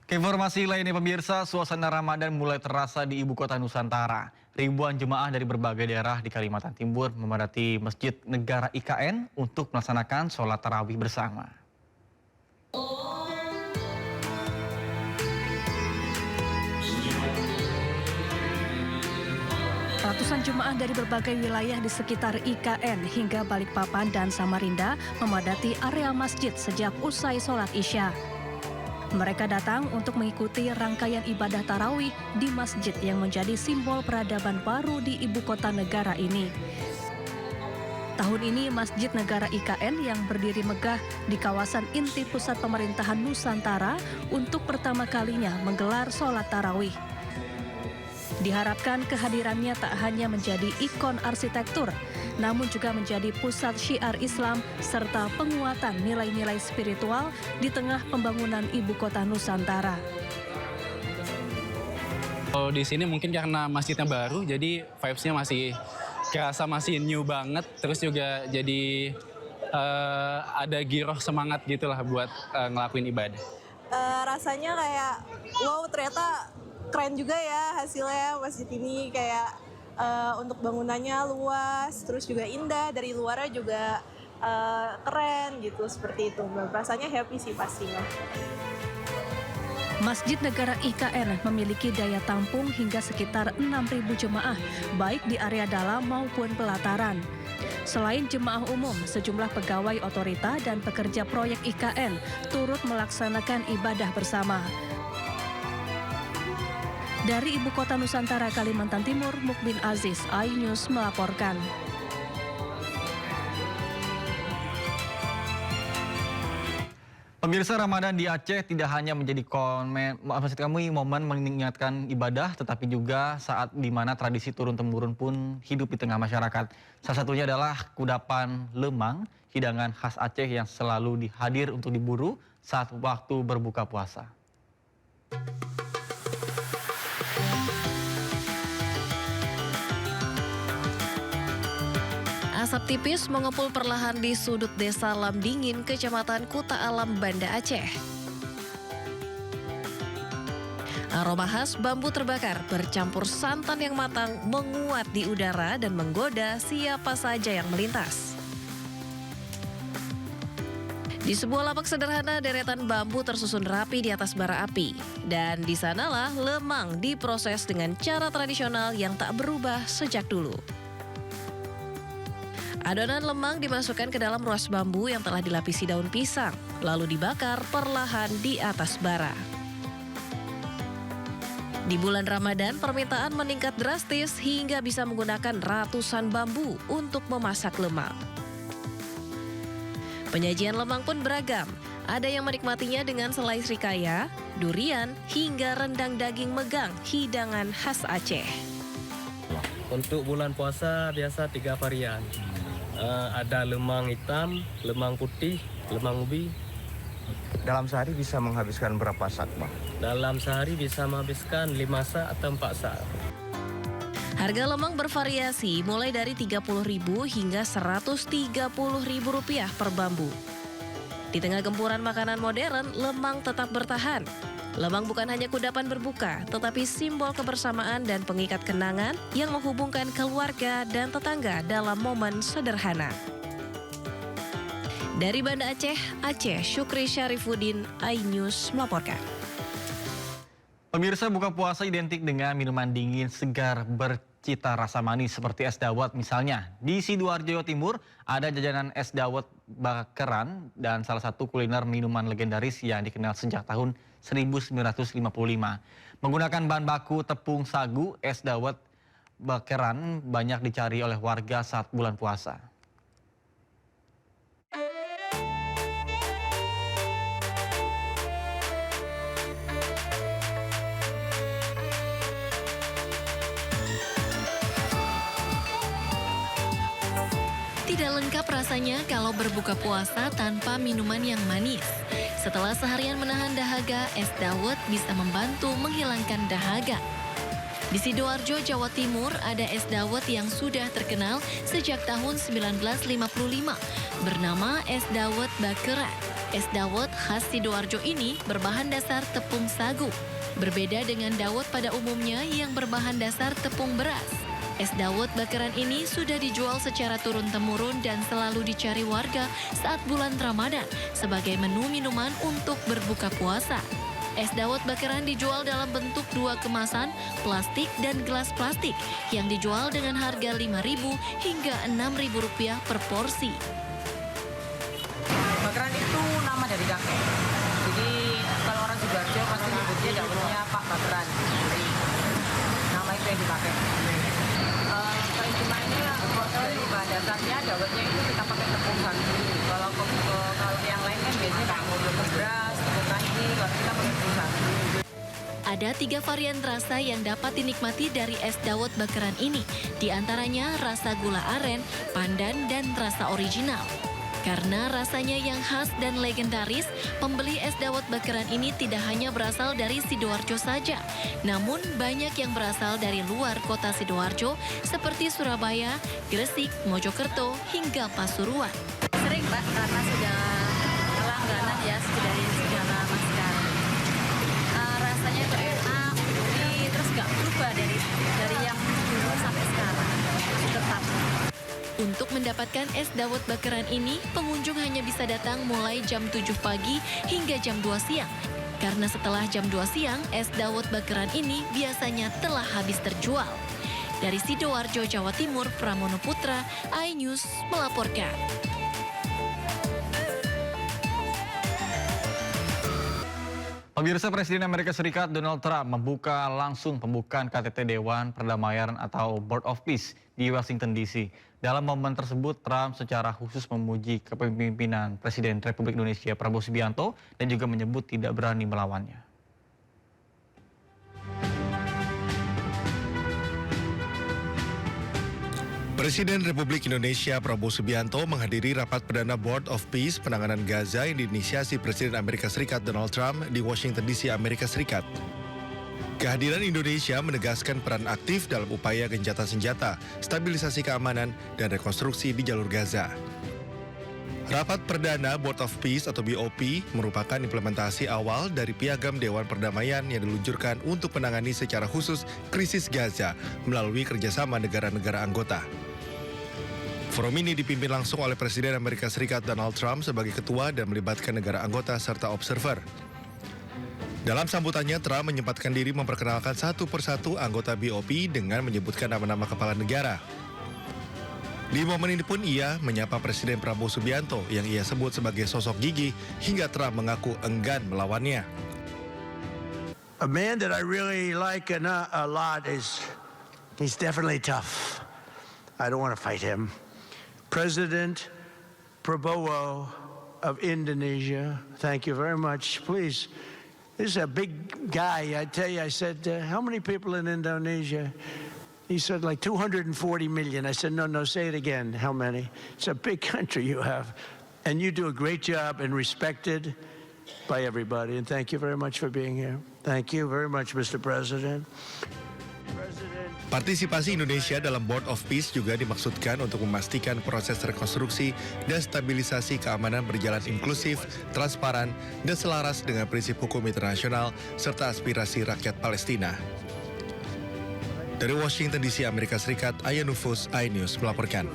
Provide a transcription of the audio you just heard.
Keinformasi lainnya pemirsa, suasana Ramadan mulai terasa di ibu kota Nusantara. Ribuan jemaah dari berbagai daerah di Kalimantan Timur memadati Masjid Negara IKN untuk melaksanakan sholat tarawih bersama. Ratusan jemaah dari berbagai wilayah di sekitar IKN hingga Balikpapan dan Samarinda memadati area masjid sejak usai sholat Isya. Mereka datang untuk mengikuti rangkaian ibadah tarawih di masjid yang menjadi simbol peradaban baru di ibu kota negara ini. Tahun ini Masjid Negara IKN yang berdiri megah di kawasan inti pusat pemerintahan Nusantara untuk pertama kalinya menggelar sholat tarawih. Diharapkan kehadirannya tak hanya menjadi ikon arsitektur, namun juga menjadi pusat syiar Islam serta penguatan nilai-nilai spiritual di tengah pembangunan ibu kota Nusantara. Kalau di sini mungkin karena masjidnya baru, jadi vibes-nya masih kerasa masih new banget. Terus juga jadi ada giroh semangat gitulah buat ngelakuin ibadah. Rasanya kayak wow, ternyata keren juga ya hasilnya masjid ini, kayak untuk bangunannya luas, terus juga indah, dari luarnya juga keren gitu, seperti itu. Rasanya happy sih pastinya. Masjid Negara IKN memiliki daya tampung hingga sekitar 6.000 jemaah, baik di area dalam maupun pelataran. Selain jemaah umum, sejumlah pegawai otorita dan pekerja proyek IKN turut melaksanakan ibadah bersama. Dari Ibu Kota Nusantara Kalimantan Timur, Mukbin Aziz, iNews melaporkan. Pemirsa, Ramadan di Aceh tidak hanya menjadi momen mengingatkan ibadah, tetapi juga saat di mana tradisi turun-temurun pun hidup di tengah masyarakat. Salah satunya adalah kudapan lemang, hidangan khas Aceh yang selalu hadir untuk diburu saat waktu berbuka puasa. Asap tipis mengepul perlahan di sudut desa Lamdingin, Kecamatan Kuta Alam, Banda Aceh. Aroma khas bambu terbakar bercampur santan yang matang menguat di udara dan menggoda siapa saja yang melintas. Di sebuah lapak sederhana, deretan bambu tersusun rapi di atas bara api. Dan di sanalah lemang diproses dengan cara tradisional yang tak berubah sejak dulu. Adonan lemang dimasukkan ke dalam ruas bambu yang telah dilapisi daun pisang, lalu dibakar perlahan di atas bara. Di bulan Ramadan, permintaan meningkat drastis hingga bisa menggunakan ratusan bambu untuk memasak lemang. Penyajian lemang pun beragam. Ada yang menikmatinya dengan selai srikaya, durian, hingga rendang daging megang, hidangan khas Aceh. Untuk bulan puasa biasa 3 varian. Ada lemang hitam, lemang putih, lemang ubi. Dalam sehari bisa menghabiskan berapa sak, Bang? Dalam sehari bisa menghabiskan 5 sak atau 4 sak. Harga lemang bervariasi mulai dari Rp30.000 hingga Rp130.000 per bambu. Di tengah gempuran makanan modern, lemang tetap bertahan. Lemang bukan hanya kudapan berbuka, tetapi simbol kebersamaan dan pengikat kenangan yang menghubungkan keluarga dan tetangga dalam momen sederhana. Dari Banda Aceh, Syukri Syarifuddin, iNews melaporkan. Pemirsa, buka puasa identik dengan minuman dingin segar bercita rasa manis seperti es dawet misalnya. Di Sidoarjo, Jawa Timur ada jajanan es dawet bakeran dan salah satu kuliner minuman legendaris yang dikenal sejak tahun 1955. Menggunakan bahan baku tepung sagu, es dawet bakeran banyak dicari oleh warga saat bulan puasa. Tidak lengkap rasanya kalau berbuka puasa tanpa minuman yang manis. Setelah seharian menahan dahaga, es dawet bisa membantu menghilangkan dahaga. Di Sidoarjo, Jawa Timur ada es dawet yang sudah terkenal sejak tahun 1955 bernama es dawet bakeran. Es dawet khas Sidoarjo ini berbahan dasar tepung sagu. Berbeda dengan dawet pada umumnya yang berbahan dasar tepung beras. Es dawet bakaran ini sudah dijual secara turun-temurun dan selalu dicari warga saat bulan Ramadan sebagai menu minuman untuk berbuka puasa. Es dawet bakaran dijual dalam bentuk 2 kemasan, plastik dan gelas plastik yang dijual dengan harga Rp5.000 hingga Rp6.000 per porsi. Bakaran itu nama dari kakek. Jadi kalau orang Sidoarjo pasti nyebutnya dawetnya Pak Bakaran. Jadi nama itu yang dipakai. Perinciannya dari bahan dasarnya dawetnya itu kita pakai tepung sagu. Kalau yang lain kan biasanya kayak tepung beras, tepung kanji. Kalau kita pakai tepung sagu. Ada 3 varian rasa yang dapat dinikmati dari es dawet bakaran ini. Di antaranya rasa gula aren, pandan, dan rasa original. Karena rasanya yang khas dan legendaris, pembeli es dawet bakaran ini tidak hanya berasal dari Sidoarjo saja, namun banyak yang berasal dari luar kota Sidoarjo seperti Surabaya, Gresik, Mojokerto, hingga Pasuruan. Sering Mbak, karena sudah langganan ya dari sejak lama sekarang. Rasanya itu enak, gurih, terus nggak berubah dari yang dulu sampai sekarang, masih tetap. Untuk mendapatkan es dawet bakaran ini, pengunjung hanya bisa datang mulai jam 7 pagi hingga jam 2 siang. Karena setelah jam 2 siang, es dawet bakaran ini biasanya telah habis terjual. Dari Sidoarjo, Jawa Timur, Pramono Putra, iNews melaporkan. Pemirsa, Presiden Amerika Serikat Donald Trump membuka langsung pembukaan KTT Dewan Perdamaian atau Board of Peace di Washington DC. Dalam momen tersebut, Trump secara khusus memuji kepemimpinan Presiden Republik Indonesia Prabowo Subianto dan juga menyebut tidak berani melawannya. Presiden Republik Indonesia Prabowo Subianto menghadiri rapat perdana Board of Peace penanganan Gaza yang diinisiasi Presiden Amerika Serikat Donald Trump di Washington DC, Amerika Serikat. Kehadiran Indonesia menegaskan peran aktif dalam upaya gencatan senjata, stabilisasi keamanan, dan rekonstruksi di jalur Gaza. Rapat perdana Board of Peace atau BOP merupakan implementasi awal dari piagam Dewan Perdamaian yang diluncurkan untuk menangani secara khusus krisis Gaza melalui kerjasama negara-negara anggota. Forum ini dipimpin langsung oleh Presiden Amerika Serikat Donald Trump sebagai ketua dan melibatkan negara anggota serta observer. Dalam sambutannya, Trump menyempatkan diri memperkenalkan satu persatu anggota BOP dengan menyebutkan nama-nama kepala negara. Di momen ini pun ia menyapa Presiden Prabowo Subianto yang ia sebut sebagai sosok gigih hingga Trump mengaku enggan melawannya. A man that I really like a lot he's definitely tough. I don't want to fight him. President Prabowo of Indonesia, thank you very much. Please, this is a big guy. I tell you, I said, how many people in Indonesia? He said like 240 million. I said, no, say it again. How many? It's a big country you have. And you do a great job and respected by everybody. And thank you very much for being here. Thank you very much, Mr. President. Partisipasi Indonesia dalam Board of Peace juga dimaksudkan untuk memastikan proses rekonstruksi dan stabilisasi keamanan berjalan inklusif, transparan, dan selaras dengan prinsip hukum internasional serta aspirasi rakyat Palestina. Dari Washington DC, Amerika Serikat, Aya Nufus, iNews melaporkan.